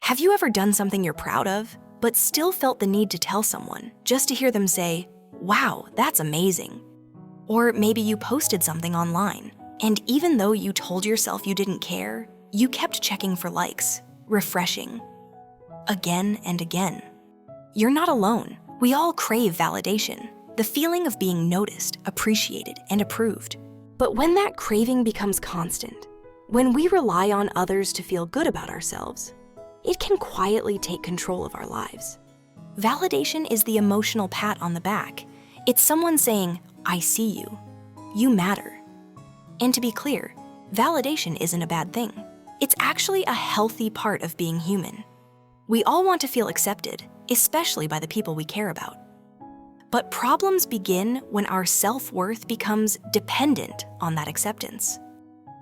Have you ever done something you're proud of, but still felt the need to tell someone just to hear them say, "Wow, that's amazing"? Or maybe you posted something online, and even though you told yourself you didn't care, you kept checking for likes, refreshing, again and again. You're not alone. We all crave validation, the feeling of being noticed, appreciated, and approved. But when that craving becomes constant, when we rely on others to feel good about ourselves, it can quietly take control of our lives. Validation is the emotional pat on the back. It's someone saying, "I see you. You matter." And to be clear, validation isn't a bad thing. It's actually a healthy part of being human. We all want to feel accepted, especially by the people we care about. But problems begin when our self-worth becomes dependent on that acceptance.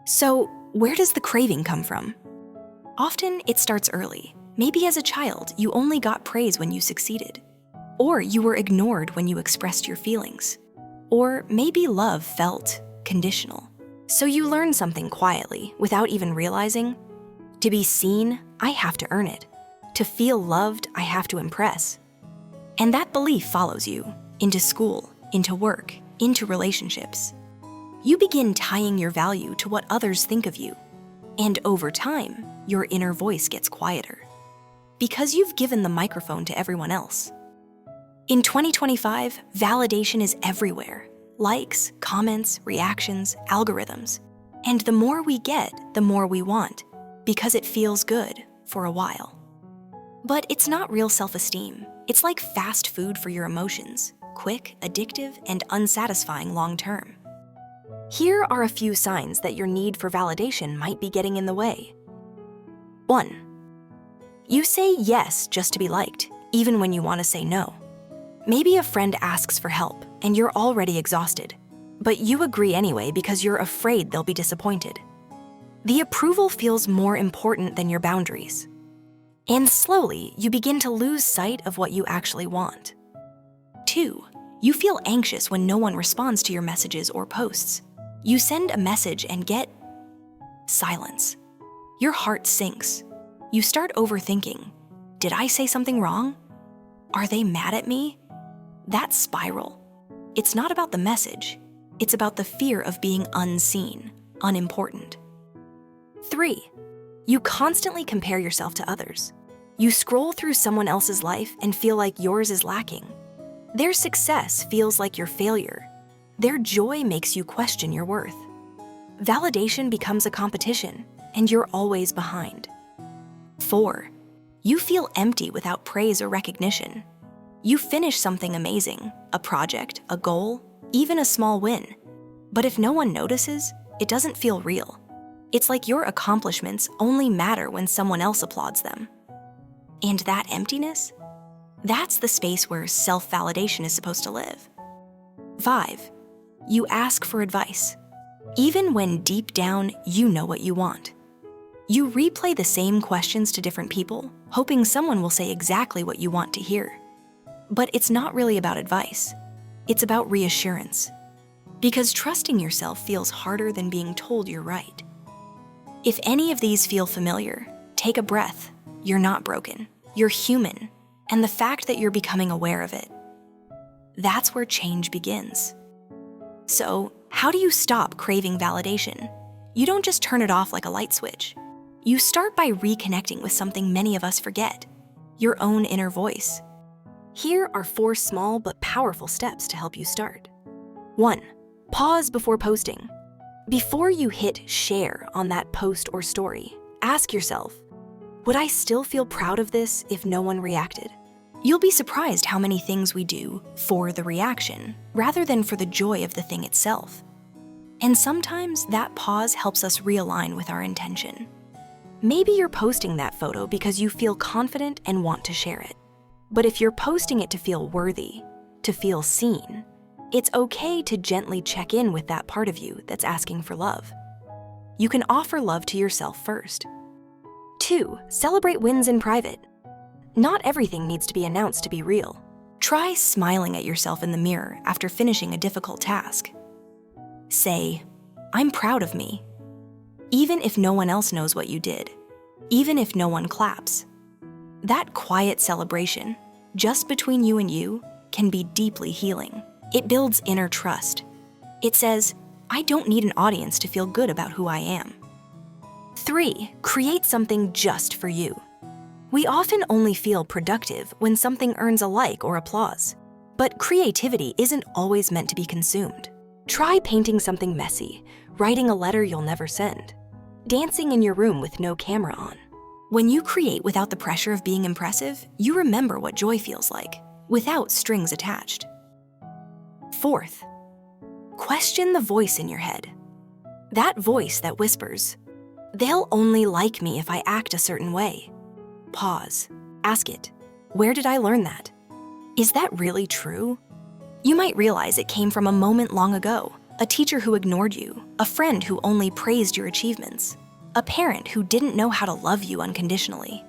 So, where does the craving come from? Often, it starts early. Maybe as a child, you only got praise when you succeeded. Or you were ignored when you expressed your feelings. Or maybe love felt conditional. So you learned something quietly without even realizing, to be seen, I have to earn it. To feel loved, I have to impress. And that belief follows you into school, into work, into relationships. You begin tying your value to what others think of you. And over time, your inner voice gets quieter. Because you've given the microphone to everyone else. In 2025, validation is everywhere. Likes, comments, reactions, algorithms. And the more we get, the more we want, because it feels good for a while. But it's not real self-esteem. It's like fast food for your emotions, quick, addictive, and unsatisfying long-term. Here are a few signs that your need for validation might be getting in the way. 1. You say yes just to be liked, even when you want to say no. Maybe a friend asks for help, and you're already exhausted, but you agree anyway because you're afraid they'll be disappointed. The approval feels more important than your boundaries. And slowly, you begin to lose sight of what you actually want. 2. You feel anxious when no one responds to your messages or posts. You send a message and get silence. Your heart sinks. You start overthinking. Did I say something wrong? Are they mad at me? That spiral. It's not about the message. It's about the fear of being unseen, unimportant. 3. You constantly compare yourself to others. You scroll through someone else's life and feel like yours is lacking. Their success feels like your failure. Their joy makes you question your worth. Validation becomes a competition, and you're always behind. 4. You feel empty without praise or recognition. You finish something amazing, a project, a goal, even a small win. But if no one notices, it doesn't feel real. It's like your accomplishments only matter when someone else applauds them. And that emptiness? That's the space where self-validation is supposed to live. 5. You ask for advice, even when deep down you know what you want. You replay the same questions to different people, hoping someone will say exactly what you want to hear. But it's not really about advice. It's about reassurance. Because trusting yourself feels harder than being told you're right. If any of these feel familiar, take a breath. You're not broken. You're human. And the fact that you're becoming aware of it, that's where change begins. So, how do you stop craving validation? You don't just turn it off like a light switch. You start by reconnecting with something many of us forget, your own inner voice. Here are 4 small but powerful steps to help you start. 1. Pause before posting. Before you hit share on that post or story, ask yourself, would I still feel proud of this if no one reacted? You'll be surprised how many things we do for the reaction, rather than for the joy of the thing itself. And sometimes that pause helps us realign with our intention. Maybe you're posting that photo because you feel confident and want to share it. But if you're posting it to feel worthy, to feel seen, it's okay to gently check in with that part of you that's asking for love. You can offer love to yourself first. 2. Celebrate wins in private. Not everything needs to be announced to be real. Try smiling at yourself in the mirror after finishing a difficult task. Say, I'm proud of me. Even if no one else knows what you did. Even if no one claps. That quiet celebration, just between you and you, can be deeply healing. It builds inner trust. It says, I don't need an audience to feel good about who I am. 3. Create something just for you. We often only feel productive when something earns a like or applause. But creativity isn't always meant to be consumed. Try painting something messy, writing a letter you'll never send, dancing in your room with no camera on. When you create without the pressure of being impressive, you remember what joy feels like, without strings attached. 4th, question the voice in your head. That voice that whispers, they'll only like me if I act a certain way. Pause. Ask it, where did I learn that? Is that really true? You might realize it came from a moment long ago, a teacher who ignored you, a friend who only praised your achievements, a parent who didn't know how to love you unconditionally.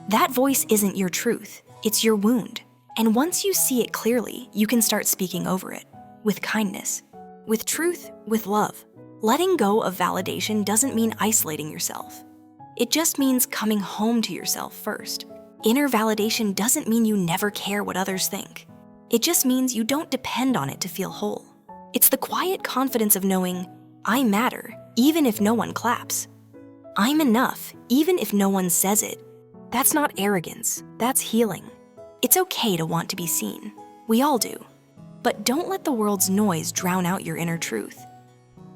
That voice isn't your truth, it's your wound. And once you see it clearly, you can start speaking over it, with kindness, with truth, with love. Letting go of validation doesn't mean isolating yourself. It just means coming home to yourself first. Inner validation doesn't mean you never care what others think. It just means you don't depend on it to feel whole. It's the quiet confidence of knowing, I matter, even if no one claps. I'm enough, even if no one says it. That's not arrogance, that's healing. It's okay to want to be seen. We all do. But don't let the world's noise drown out your inner truth.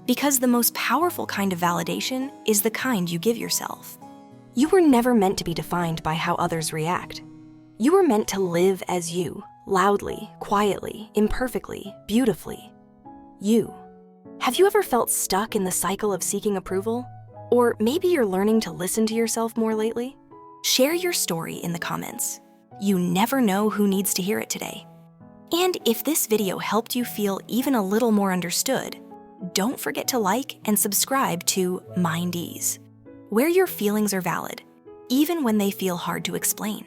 Because the most powerful kind of validation is the kind you give yourself. You were never meant to be defined by how others react. You were meant to live as you, loudly, quietly, imperfectly, beautifully. You. Have you ever felt stuck in the cycle of seeking approval? Or maybe you're learning to listen to yourself more lately? Share your story in the comments. You never know who needs to hear it today. And if this video helped you feel even a little more understood, don't forget to like and subscribe to Mind Ease, where your feelings are valid, even when they feel hard to explain.